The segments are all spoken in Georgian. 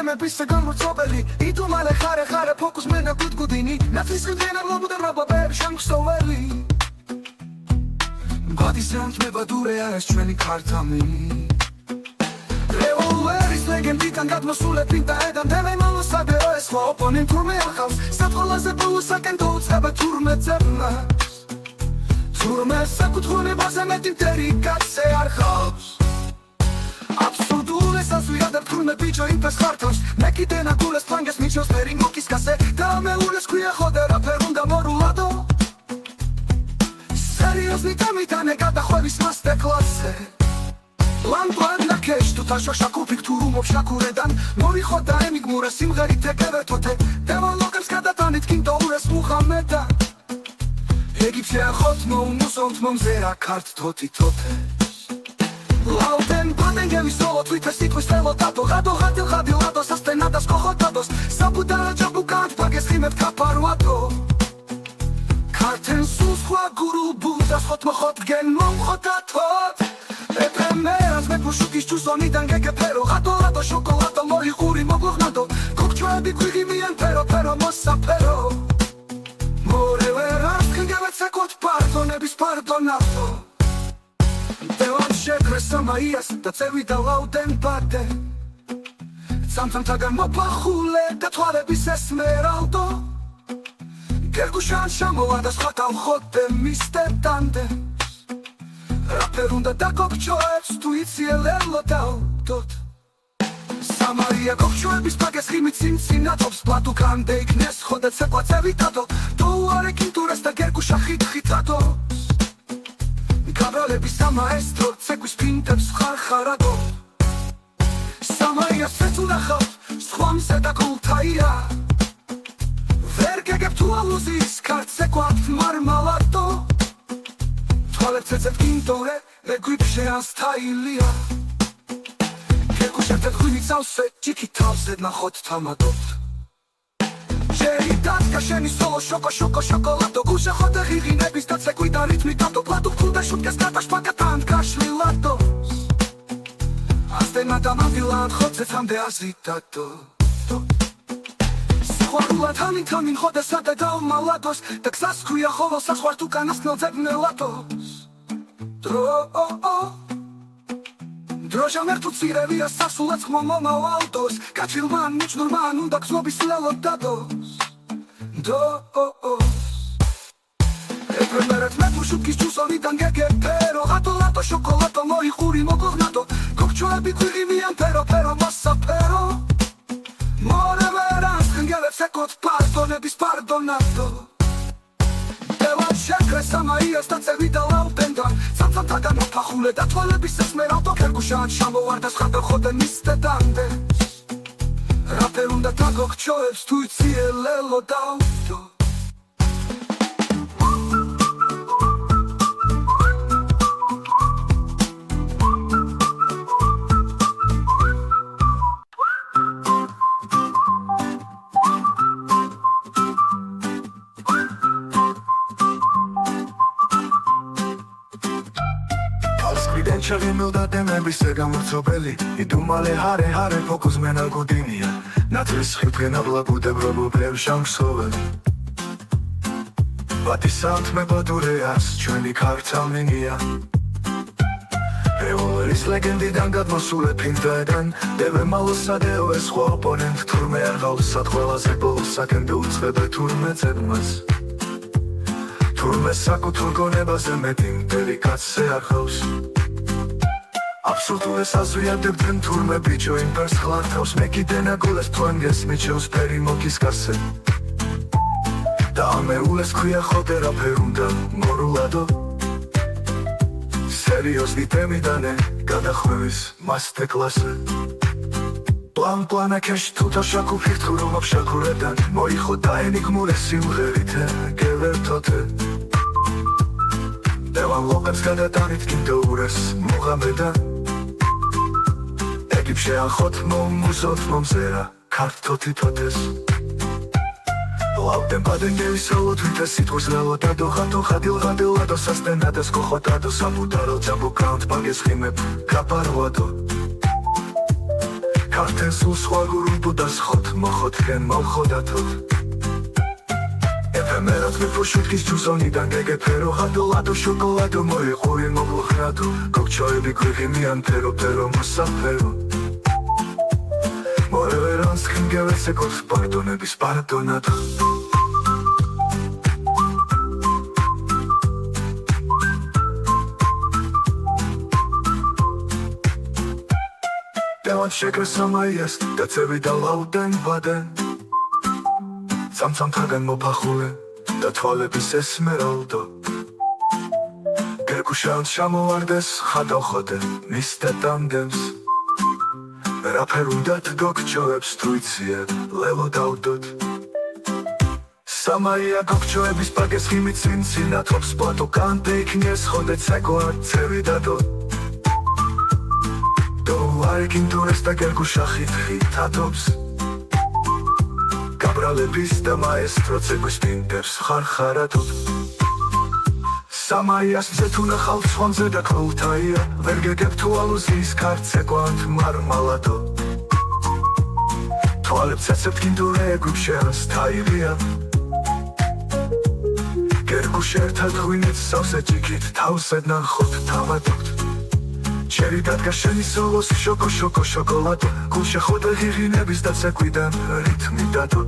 თემების განმრცობელი იდუმალე ხარე ფოკუს მენა გუდგუდინი ნაცის გდენა ლობუდან რაბაბებ შემხსოველი ბადისანთ მებადურე არის ჩვენი ქართამი Revolveris legendიდან გადმოსულები და ედან მალოსადეო ეს ხო ოპონენტ თურმე ახავს საფხოლაზე ბულუსაკენ დაუწყება თურმე ძებნას თურმე საკუთრუნებაზე მეტი მტერი კაცე არ ხავს აბსურდულ ეს ასვიადებ თურმე ბიჭო იმպես ხართავს მე კიდე ნაგულეს ფლანგეს მიჩოს ფერი მოკის კასე და მეულეს ქვია ხოდა რაფერ უნდა მორულადო სერიოზნი დამიტანე გადახვევის მასტერ კლასზე Лампад на кеш, тут аж шакупик турумов шакуредан Мори хода эмиг мура симгарит текевертоте Деволокам скадатанит кинто урес мухамеда Египсе ахот мом мусонт мом зера карт тоти тоте Лаутен паден геви соло твите ситвой стело тато Гадо гадил гадил адо састенадас кохотадос Сабудара джабукант пагес химет капаруато Картен сус хуа гуру будас хот мохот ген мом хотатот Epemeras me pushukis chusonიდან გეგეფერო ღადო შოკოლადო მოიხური მოგვღნადო გოგჩვები გვიგიმიან pero მოსაფერო მორევერას გიგევეცეკოთ პარდონების პარდონავო დევან შეკრესა მაიას და წევიდა ლაუდენ პატე სამთამთაგან მოპახულე და თვალების ესმერალდო გერგუშან შემოვადა სხვათა მხოდე მისტედამდე Rapper უნდა დაგოგჩოებს თუ ციელელო დავდოთ სამარია გოგჩოების პაგეს ხიმით სიმცინათობს პლატუკან დეიქნეს ხოდა ცეკვაცევი დადო თუ არე კინტურას და გერგუშა ხითხითადო გაბრალების სამაესტრო ცეკვის პინტებს ხარხარადო სამარია სეცუნახავ სხვამსე და გულთაია ვერ გეგებ თუ ალუზის კართ ცეკვათ მარმალადო Toalet se kintore, le grip sheans tailia Kekushete khunitsavse, chikitavse na khot tamadot Sheridat kasheni solo shokolado Gushe khode ghighinebis da tsekwid da ritmi dato Platu khuda shutkes gadashpagatan kashlilatos Astena da mavilan khotsetamde azitato Skhwarula tamin khode sada da malados Da ksas khuya kholo sakhwartu kanasnel zebnelatos Droža mertu cirevija sasulac momo autos Kačilman nič norman undak zobis lelo dados Epremeret me pušukis čusonidan gegepero Gato šokolato moji huri mogovnato Kokčoebi kvigimijan pero masapero More veran skengele sekot pardonebis pardonato Evan შეკრესა მაიას და წევიდა ლაუდენდან სამთამთაგან მოფახულე და თვალების ესმერალდო გერგუშან შემოვარდა ხადო ხოდე მისტედამდე რაფერ უნდა დაგოგჩოებს თუ ციელელო დავდო Ჩაღიმილდა დემების ეგამრცობელი იდუმალე ჰარე ფოკუს მენა გუდინია ნათლის ხიფენა ბლაბუდებრო ბლევ შამსოველი ბატისანთ მებადურეას ჩვენი ქართამენია Revolveris legendიდან გადმოსულები და დევე მალოსადეო ეს ხო ოპონენტ თურმე არ გავს სად ყველაზე ბოლოსაკენ დაუწყება თურმე ძებნას თურმე საკუთრ გონებაზე მეტი მტერი კაცზე არ ხავს Absurdu es azviadebden turme bicho impers xlartavs Me კიდე ნაგულეს ფლანგეს მიჩევს ფერი მოკის კასე და ამეულეს ქვია ხოდე რაფერ უნდა მორულადო სერიოზნი თემიდანე გადახვევის მასტერ კლასზე პლანა ქეშ თუთა შაკუფიქ თურუმობ შაკურედან მოიხოდა ენიგმურე სიმღერით გევერთოთე დევან ლოკებს გადატანით კიდეურეს მუღამედან Sheachot mom musot mom zera kartoti totes Lauten paden gevi solo twite sitwas lelo dado Gato gadil gadilado sastenades kohotado Sabudaro jabu count pages himep kaparwado ქართეს უსვაგურუბო და სხოთ მოხოთგენ მალხოდათო ეფემერად მიფუშუთხის ჯუზონიდან გეგეფერო ჰადოლადო შოკოლადო მოიყური მოგუხრადო გოგჩოები გვიღიმიან ფერო მოსაფერო მორევერანს ხინგევესეკოს პარდონების პარდონადო Devan შეკრესამაიას და წევი და ლაუდენ ვადენ Цам-цам-თაგან მოფახულე და თვალების ესმერალდო გერგუშანს შემოვარდეს ხადავხოდე მისდე ტანდემს რაფერ უნდათ გოგჩოებს თუ იციებ ლევო დავდოთ სამაია გოგჩოების პაგეს ხიმიცინ სინათობს პლატო კანტე იქნეს ხოდე ცეკვარ წევი დადო Doar-kin turesta ghergușahit hitatops Cabralebis da maestro cegus pinters harharatot Samaias zetuna khaltsvanze da koltaia Vergegeb tu aluzis kartsequant marmalato Toaleb cecetkin duregubsheras tairia Ghergușertad huinets savsetikit tavsednan khot tavadot Чери дадгашენი სოლოს შოკო შოკოლადო გულში ხოდა ღირინების და ცეკვიდან რითმი დადო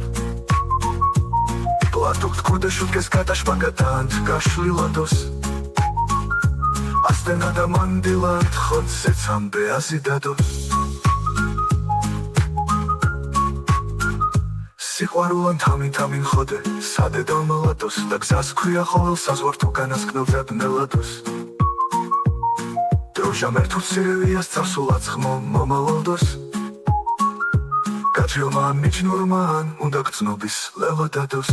პლატუქ თქუდა შუტკეს კატაშპაგატანთ გაშლილადოს ასტენა და მანდილანთ ხოცე ცამბე აზიდადო სიყვარულან თამინ ხოდე სადე დამალადოს და გზას ქვია ყოველ საზღვართ უკანასკნელზე ბნელადოს Დროჟამერ თუ ცირევიას წარსულაცხმო მომავალდოს გაჭილმა მიჯნურმან უნდა გწნობის ლევა დადოს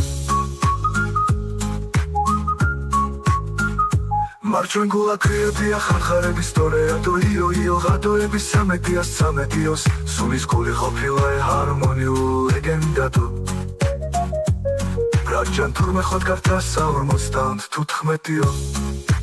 მარჯვენგულა კრიებია ხარხარების თორეადო იო ღადოების სამედიოს სულის გული ყოფილა ჰარმონიულ ლეგენდადო ბრაჯან თურმე ხოდ გარტა 45 თუ 15